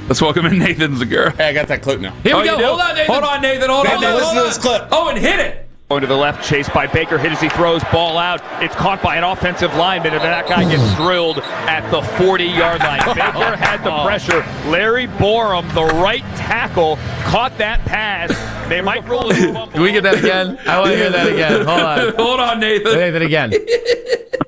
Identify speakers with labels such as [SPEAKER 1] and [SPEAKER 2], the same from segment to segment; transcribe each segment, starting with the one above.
[SPEAKER 1] Let's welcome in Nathan Zegura.
[SPEAKER 2] Hey, I got that clip now.
[SPEAKER 3] Here we go. Hold on, Nathan.
[SPEAKER 1] Hold on, Nathan. Hold on.
[SPEAKER 2] Listen to this clip.
[SPEAKER 1] Oh, and hit it.
[SPEAKER 4] Going to the left, chased by Baker, hit as he throws, ball out. It's caught by an offensive lineman, and that guy gets drilled at the 40-yard line. Baker had the pressure. Larry Borum, the right tackle, caught that pass. They might roll it.
[SPEAKER 3] Can we get that again? I want to hear that again. Hold on.
[SPEAKER 1] Hold on, Nathan.
[SPEAKER 3] Nathan, again.
[SPEAKER 1] Hit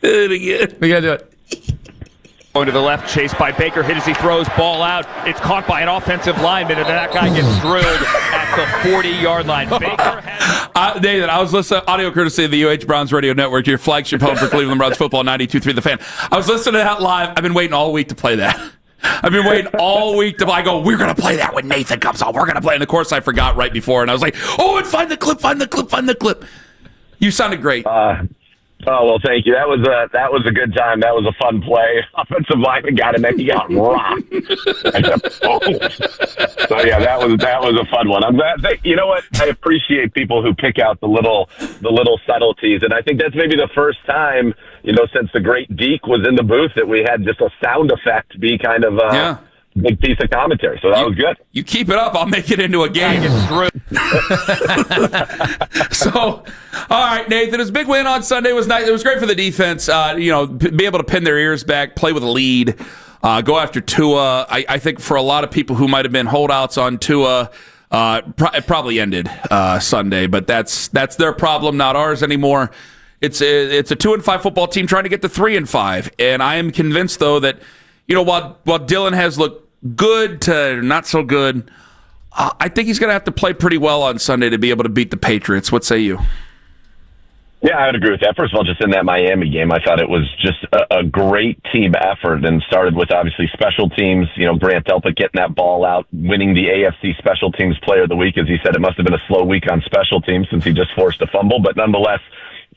[SPEAKER 1] it again.
[SPEAKER 3] We got to do it.
[SPEAKER 4] Going to the left, chased by Baker, hit as he throws, ball out. It's caught by an offensive lineman, and that guy gets drilled at the 40-yard line. Baker had...
[SPEAKER 1] Nathan, I was listening, audio courtesy of the UH Browns Radio Network, your flagship home for Cleveland Browns football, 92.3 The Fan. I was listening to that live. I've been waiting all week to play that. I've been waiting all week to. I go, we're going to play that when Nathan comes on. We're going to play. And of course, I forgot right before. And I was like, oh, and find the clip. You sounded great.
[SPEAKER 5] Well, thank you. That was a good time. That was a fun play. Offensive lineman got him, and he got rocked. So yeah, that was a fun one. I'm glad. You know what? I appreciate people who pick out the little subtleties, and I think that's maybe the first time, since the great Deke was in the booth, that we had just a sound effect be kind of big piece of commentary. So that was good.
[SPEAKER 1] You keep it up, I'll make it into a game. So, all right, Nathan, it was a big win on Sunday. It was nice. It was great for the defense. Be able to pin their ears back, play with a lead, go after Tua. I think for a lot of people who might have been holdouts on Tua, it probably ended Sunday, but that's their problem, not ours anymore. It's a 2-5 football team trying to get to 3-5, and I am convinced though that while Dylan has looked good to not so good, I think he's going to have to play pretty well on Sunday to be able to beat the Patriots. What say you?
[SPEAKER 5] Yeah, I would agree with that. First of all, just in that Miami game, I thought it was just a great team effort, and started with obviously special teams. Grant Delpit getting that ball out, winning the AFC Special Teams Player of the Week. As he said, it must have been a slow week on special teams since he just forced a fumble, but nonetheless,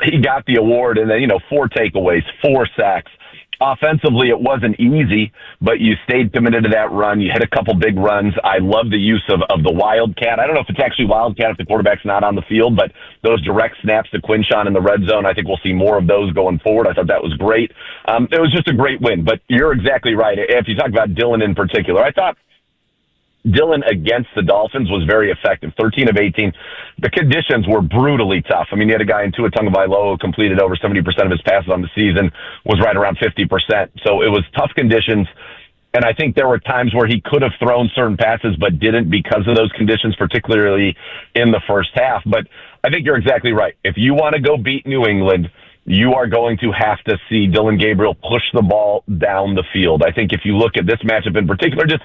[SPEAKER 5] he got the award. And then 4 takeaways, 4 sacks. Offensively, it wasn't easy, but you stayed committed to that run. You hit a couple big runs. I love the use of the Wildcat. I don't know if it's actually Wildcat if the quarterback's not on the field, but those direct snaps to Quinshawn in the red zone, I think we'll see more of those going forward. I thought that was great. It was just a great win, but you're exactly right. If you talk about Dylan in particular, I thought Dylan against the Dolphins was very effective. 13 of 18. The conditions were brutally tough. I mean, you had a guy in Tua Tagovailoa who completed over 70% of his passes on the season, was right around 50%. So it was tough conditions. And I think there were times where he could have thrown certain passes, but didn't because of those conditions, particularly in the first half. But I think you're exactly right. If you want to go beat New England, you are going to have to see Dylan Gabriel push the ball down the field. I think if you look at this matchup in particular, just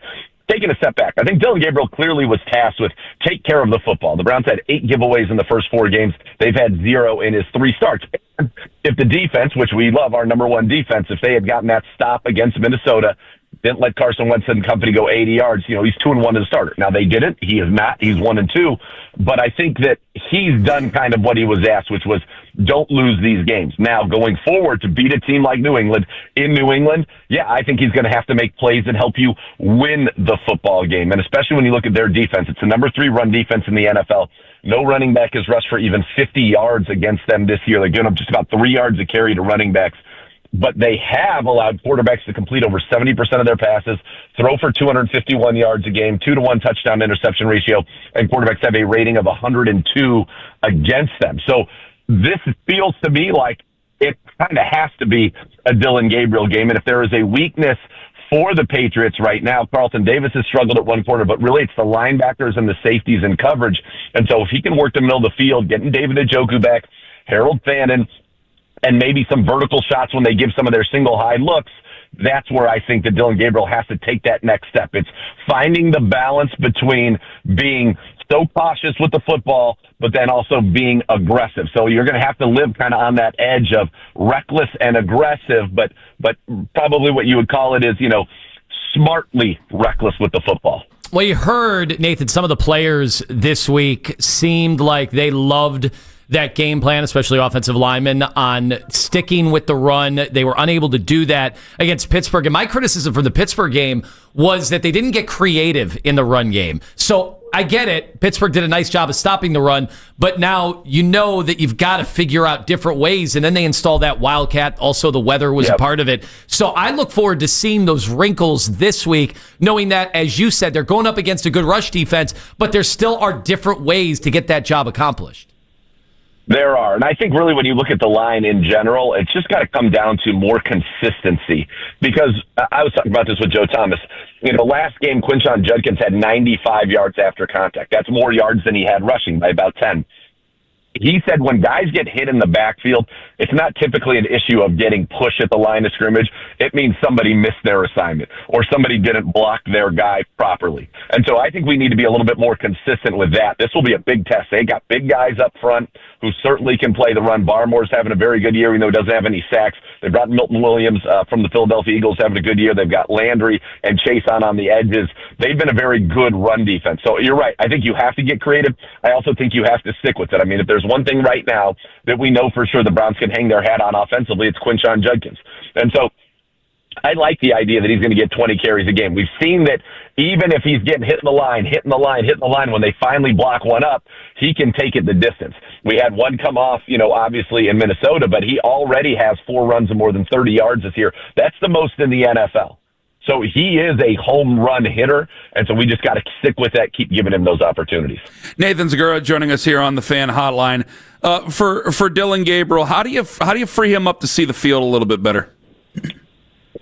[SPEAKER 5] taking a step back, I think Dylan Gabriel clearly was tasked with take care of the football. The Browns had 8 giveaways in the first 4 games. They've had 0 in his 3 starts. And if the defense, which we love, our number 1 defense, if they had gotten that stop against Minnesota, didn't let Carson Wentz and company go 80 yards, he's 2-1 as a starter. Now they didn't. He is not. He's 1-2. But I think that he's done kind of what he was asked, which was don't lose these games. Now going forward to beat a team like New England in New England, yeah, I think he's going to have to make plays that help you win the football game. And especially when you look at their defense, it's the number 3 run defense in the NFL. No running back has rushed for even 50 yards against them this year. They're giving up just about 3 yards a carry to running backs. But they have allowed quarterbacks to complete over 70% of their passes, throw for 251 yards a game, 2-to-1 touchdown interception ratio, and quarterbacks have a rating of 102 against them. So this feels to me like it kind of has to be a Dylan Gabriel game. And if there is a weakness for the Patriots right now, Carlton Davis has struggled at one corner, but really it's the linebackers and the safeties in coverage. And so if he can work the middle of the field, getting David Njoku back, Harold Fannin, and maybe some vertical shots when they give some of their single high looks, that's where I think that Dylan Gabriel has to take that next step. It's finding the balance between being so cautious with the football, but then also being aggressive. So you're going to have to live kind of on that edge of reckless and aggressive, but probably what you would call it is, smartly reckless with the football.
[SPEAKER 3] Well, you heard, Nathan, some of the players this week seemed like they loved that game plan, especially offensive linemen, on sticking with the run. They were unable to do that against Pittsburgh. And my criticism for the Pittsburgh game was that they didn't get creative in the run game. So I get it. Pittsburgh did a nice job of stopping the run, but now you know that you've got to figure out different ways. And then they installed that Wildcat. Also, the weather was a part of it. So I look forward to seeing those wrinkles this week, knowing that, as you said, they're going up against a good rush defense, but there still are different ways to get that job accomplished.
[SPEAKER 5] There are. And I think really when you look at the line in general, it's just got to come down to more consistency. Because I was talking about this with Joe Thomas. Last game, Quinshon Judkins had 95 yards after contact. That's more yards than he had rushing by about 10. He said when guys get hit in the backfield, it's not typically an issue of getting pushed at the line of scrimmage. It means somebody missed their assignment or somebody didn't block their guy properly. And so I think we need to be a little bit more consistent with that. This will be a big test. They got big guys up front who certainly can play the run. Barmore's having a very good year, even though he doesn't have any sacks. They brought Milton Williams from the Philadelphia Eagles having a good year. They've got Landry and Chase on the edges. They've been a very good run defense. So you're right. I think you have to get creative. I also think you have to stick with it. I mean, if there's one thing right now that we know for sure the Browns can hang their hat on offensively, it's Quinshon Judkins. And so I like the idea that he's going to get 20 carries a game. We've seen that even if he's getting hit in the line, when they finally block one up, he can take it the distance. We had one come off, obviously in Minnesota, but he already has 4 runs of more than 30 yards this year. That's the most in the NFL. So he is a home run hitter, and so we just got to stick with that, keep giving him those opportunities.
[SPEAKER 1] Nathan Zegura joining us here on the Fan Hotline. For Dillon Gabriel, how do you free him up to see the field a little bit better?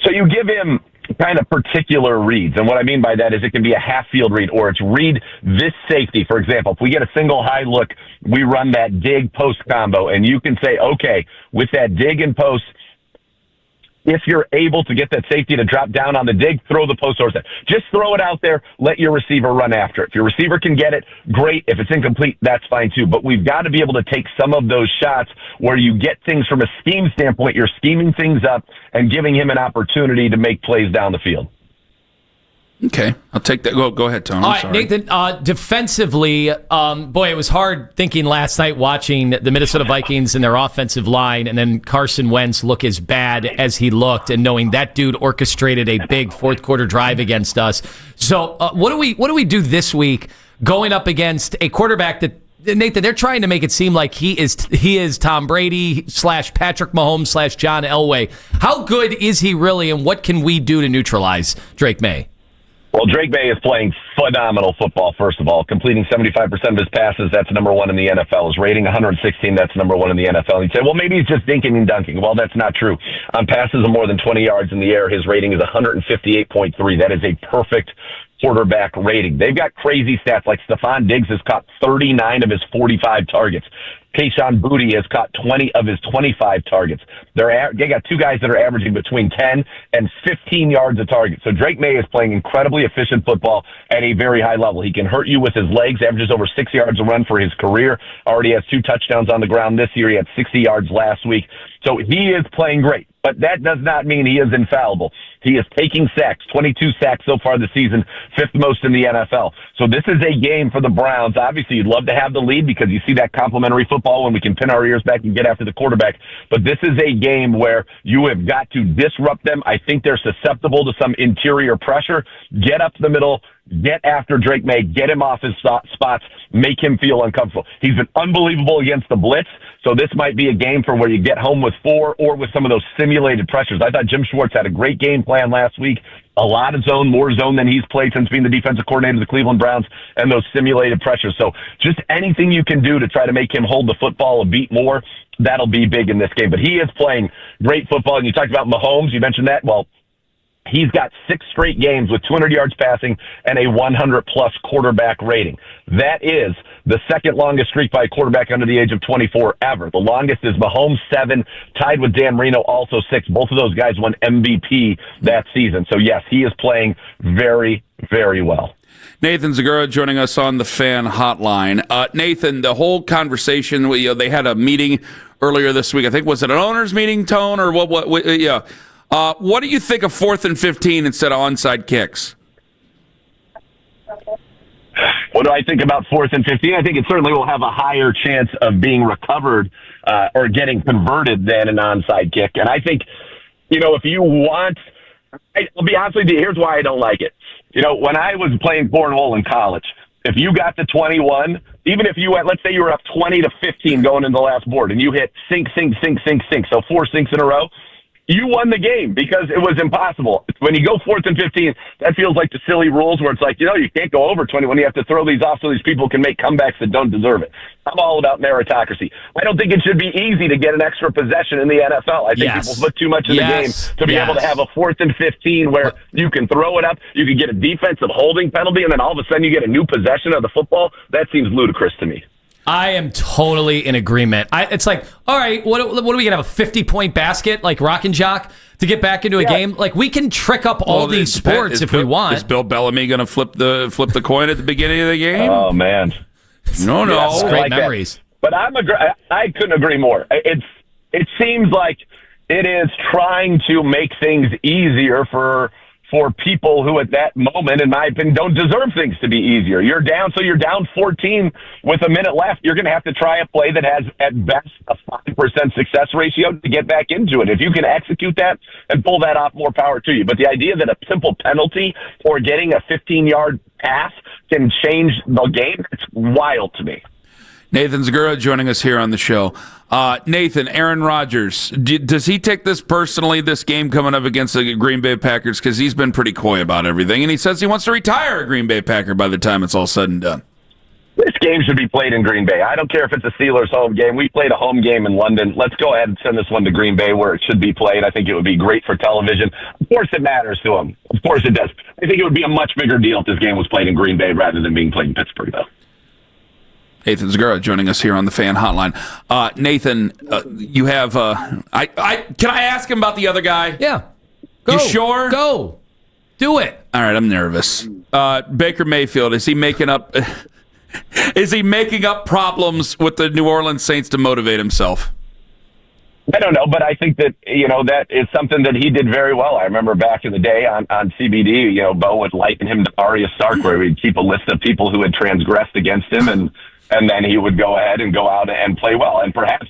[SPEAKER 5] So you give him kind of particular reads, and what I mean by that is it can be a half-field read, or it's read this safety. For example, if we get a single high look, we run that dig post combo, and you can say, okay, with that dig and post, if you're able to get that safety to drop down on the dig, throw the post towards it. Just throw it out there. Let your receiver run after it. If your receiver can get it, great. If it's incomplete, that's fine too. But we've got to be able to take some of those shots where you get things from a scheme standpoint. You're scheming things up and giving him an opportunity to make plays down the field.
[SPEAKER 1] Okay, I'll take that. Go ahead, Tony.
[SPEAKER 3] All right, Nathan, defensively, boy, it was hard thinking last night watching the Minnesota Vikings and their offensive line, and then Carson Wentz look as bad as he looked, and knowing that dude orchestrated a big fourth quarter drive against us. So, what do we do this week going up against a quarterback that, Nathan, they're trying to make it seem like he is Tom Brady / Patrick Mahomes / John Elway. How good is he really, and what can we do to neutralize Drake Maye?
[SPEAKER 5] Well, Drake Maye is playing phenomenal football, first of all. Completing 75% of his passes, that's number one in the NFL. His rating, 116, that's number one in the NFL. And you'd say, well, maybe he's just dinking and dunking. Well, that's not true. On passes of more than 20 yards in the air, his rating is 158.3. That is a perfect quarterback rating. They've got crazy stats, like Stephon Diggs has caught 39 of his 45 targets. Kayshon Boutte has caught 20 of his 25 targets. They got 2 guys that are averaging between 10 and 15 yards a target. So Drake Maye is playing incredibly efficient football at a very high level. He can hurt you with his legs, averages over 6 yards a run for his career. Already has 2 touchdowns on the ground this year. He had 60 yards last week. So he is playing great. But that does not mean he is infallible. He is taking sacks, 22 sacks so far this season, 5th most in the NFL. So this is a game for the Browns. Obviously, you'd love to have the lead because you see that complimentary football when we can pin our ears back and get after the quarterback. But this is a game where you have got to disrupt them. I think they're susceptible to some interior pressure. Get up the middle, get after Drake Maye, get him off his spots, make him feel uncomfortable. He's been unbelievable against the blitz, so this might be a game for where you get home with 4 or with some of those simulated pressures. I thought Jim Schwartz had a great game plan last week. A lot of zone, more zone than he's played since being the defensive coordinator of the Cleveland Browns, and those simulated pressures. So just anything you can do to try to make him hold the football a beat more, that'll be big in this game. But he is playing great football. And you talked about Mahomes, you mentioned that. Well, he's got 6 straight games with 200 yards passing and a 100-plus quarterback rating. That is the second longest streak by a quarterback under the age of 24 ever. The longest is Mahomes, 7, tied with Dan Marino, also 6. Both of those guys won MVP that season. So, yes, he is playing very, very well.
[SPEAKER 1] Nathan Zegura joining us on the Fan Hotline. Nathan, the whole conversation, they had a meeting earlier this week. I think, was it an owners meeting, Tone, or what? Yeah. What do you think of 4th and 15 instead of onside kicks?
[SPEAKER 5] What do I think about 4th and 15? I think it certainly will have a higher chance of being recovered or getting converted than an onside kick. And I think, if you want, I'll be honest with you, here's why I don't like it. When I was playing cornhole in college, if you got to 21, even if you went, let's say you were up 20-15 going in the last board, and you hit sink, so 4 sinks in a row, you won the game because it was impossible. When you go 4th and 15, that feels like the silly rules where it's like, you can't go over 21. You have to throw these off so these people can make comebacks that don't deserve it. I'm all about meritocracy. I don't think it should be easy to get an extra possession in the NFL. I think people put too much in the game to be able to have a 4th and 15 where you can throw it up, you can get a defensive holding penalty, and then all of a sudden you get a new possession of the football. That seems ludicrous to me.
[SPEAKER 3] I am totally in agreement. It's like, all right, what are we going to have, a 50-point basket like Rock and Jock to get back into a game? Like, we can trick up all these sports if we want.
[SPEAKER 1] Is Bill Bellamy going to flip the coin at the beginning of the game?
[SPEAKER 5] Oh, man.
[SPEAKER 1] No.
[SPEAKER 3] Yes, great
[SPEAKER 5] like
[SPEAKER 3] memories.
[SPEAKER 5] That. But I couldn't agree more. It seems like it is trying to make things easier for people who at that moment, in my opinion, don't deserve things to be easier. You're down 14 with a minute left. You're going to have to try a play that has, at best, a 5% success ratio to get back into it. If you can execute that and pull that off, more power to you. But the idea that a simple penalty or getting a 15-yard pass can change the game, it's wild to me.
[SPEAKER 1] Nathan Zegura joining us here on the show. Nathan, Aaron Rodgers, does he take this personally, this game coming up against the Green Bay Packers? Because he's been pretty coy about everything, and he says he wants to retire a Green Bay Packer by the time it's all said and done.
[SPEAKER 5] This game should be played in Green Bay. I don't care if it's a Steelers home game. We played a home game in London. Let's go ahead and send this one to Green Bay where it should be played. I think it would be great for television. Of course it matters to him. Of course it does. I think it would be a much bigger deal if this game was played in Green Bay rather than being played in Pittsburgh, though.
[SPEAKER 1] Nathan Zegura joining us here on the Fan Hotline. Nathan, you have. Can I ask him about the other guy?
[SPEAKER 3] Yeah. Go.
[SPEAKER 1] You sure?
[SPEAKER 3] Go. Do it.
[SPEAKER 1] All right, I'm nervous. Baker Mayfield, is he making up? Is he making up problems with the New Orleans Saints to motivate himself?
[SPEAKER 5] I don't know, but I think that, that is something that he did very well. I remember back in the day on CBD, Bo would liken him to Arya Stark, where he'd keep a list of people who had transgressed against him, and then he would go ahead and go out and play well. And perhaps,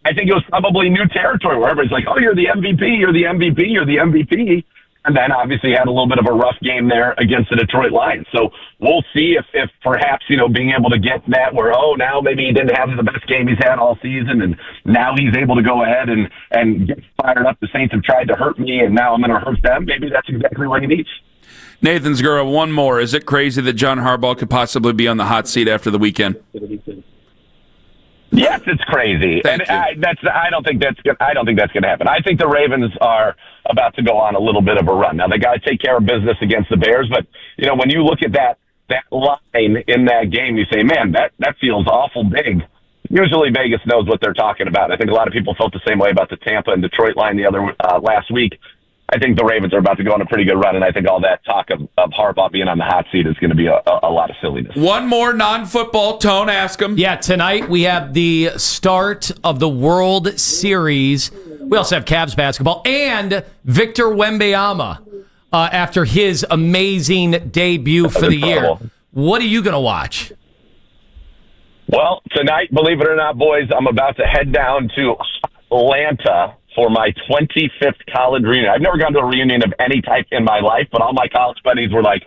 [SPEAKER 5] I think it was probably new territory where everybody's like, oh, you're the MVP, you're the MVP, you're the MVP. And then obviously had a little bit of a rough game there against the Detroit Lions. So we'll see if perhaps, being able to get that where, now maybe he didn't have the best game he's had all season, and now he's able to go ahead and get fired up. The Saints have tried to hurt me, and now I'm going to hurt them. Maybe that's exactly what he needs.
[SPEAKER 1] Nathan Zegura, one more. Is it crazy that John Harbaugh could possibly be on the hot seat after the weekend?
[SPEAKER 5] Yes, it's crazy, and I don't think that's going to happen. I think the Ravens are about to go on a little bit of a run. Now they got to take care of business against the Bears, but when you look at that line in that game, you say, man, that feels awful big. Usually Vegas knows what they're talking about. I think a lot of people felt the same way about the Tampa and Detroit line the other last week. I think the Ravens are about to go on a pretty good run, and I think all that talk of Harbaugh being on the hot seat is going to be a lot of silliness.
[SPEAKER 1] One more non-football tone, ask him.
[SPEAKER 3] Yeah, tonight we have the start of the World Series. We also have Cavs basketball and Victor Wembanyama after his amazing debut for the year. What are you going to watch?
[SPEAKER 5] Well, tonight, believe it or not, boys, I'm about to head down to Atlanta for my 25th college reunion. I've never gone to a reunion of any type in my life, but all my college buddies were like,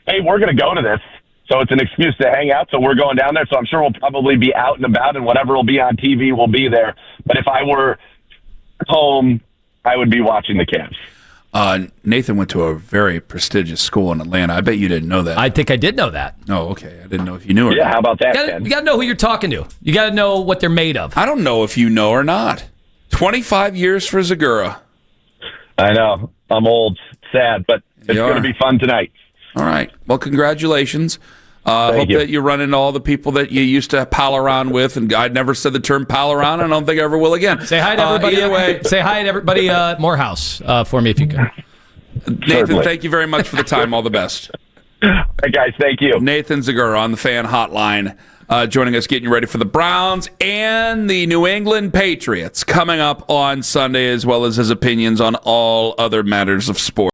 [SPEAKER 5] hey, we're going to go to this. So it's an excuse to hang out. So we're going down there. So I'm sure we'll probably be out and about, and whatever will be on TV will be there. But if I were home, I would be watching the Cavs.
[SPEAKER 1] Nathan went to a very prestigious school in Atlanta. I bet you didn't know that.
[SPEAKER 3] I think I did know that.
[SPEAKER 1] Oh, okay. I didn't know if you knew or
[SPEAKER 5] Yeah,
[SPEAKER 1] not.
[SPEAKER 5] how about that, Ken?
[SPEAKER 3] You got to know who you're talking to. You got to know what they're made of.
[SPEAKER 1] I don't know if you know or not. 25 years for Zegura.
[SPEAKER 5] I know. I'm old, sad, but it's going to be fun tonight.
[SPEAKER 1] All right. Well, congratulations. Hope
[SPEAKER 5] you.
[SPEAKER 1] that you run into all the people that you used to pal around with. And I never said the term pal around. I don't think I ever will again.
[SPEAKER 3] Say hi to everybody.
[SPEAKER 1] Either way.
[SPEAKER 3] Say hi to everybody at Morehouse for me if you can.
[SPEAKER 1] Nathan,
[SPEAKER 5] Certainly.
[SPEAKER 1] thank you very much for the time. All the best.
[SPEAKER 5] Hey, guys, thank you.
[SPEAKER 1] Nathan Zegura on the Fan Hotline. Joining us, getting you ready for the Browns and the New England Patriots coming up on Sunday, as well as his opinions on all other matters of sport.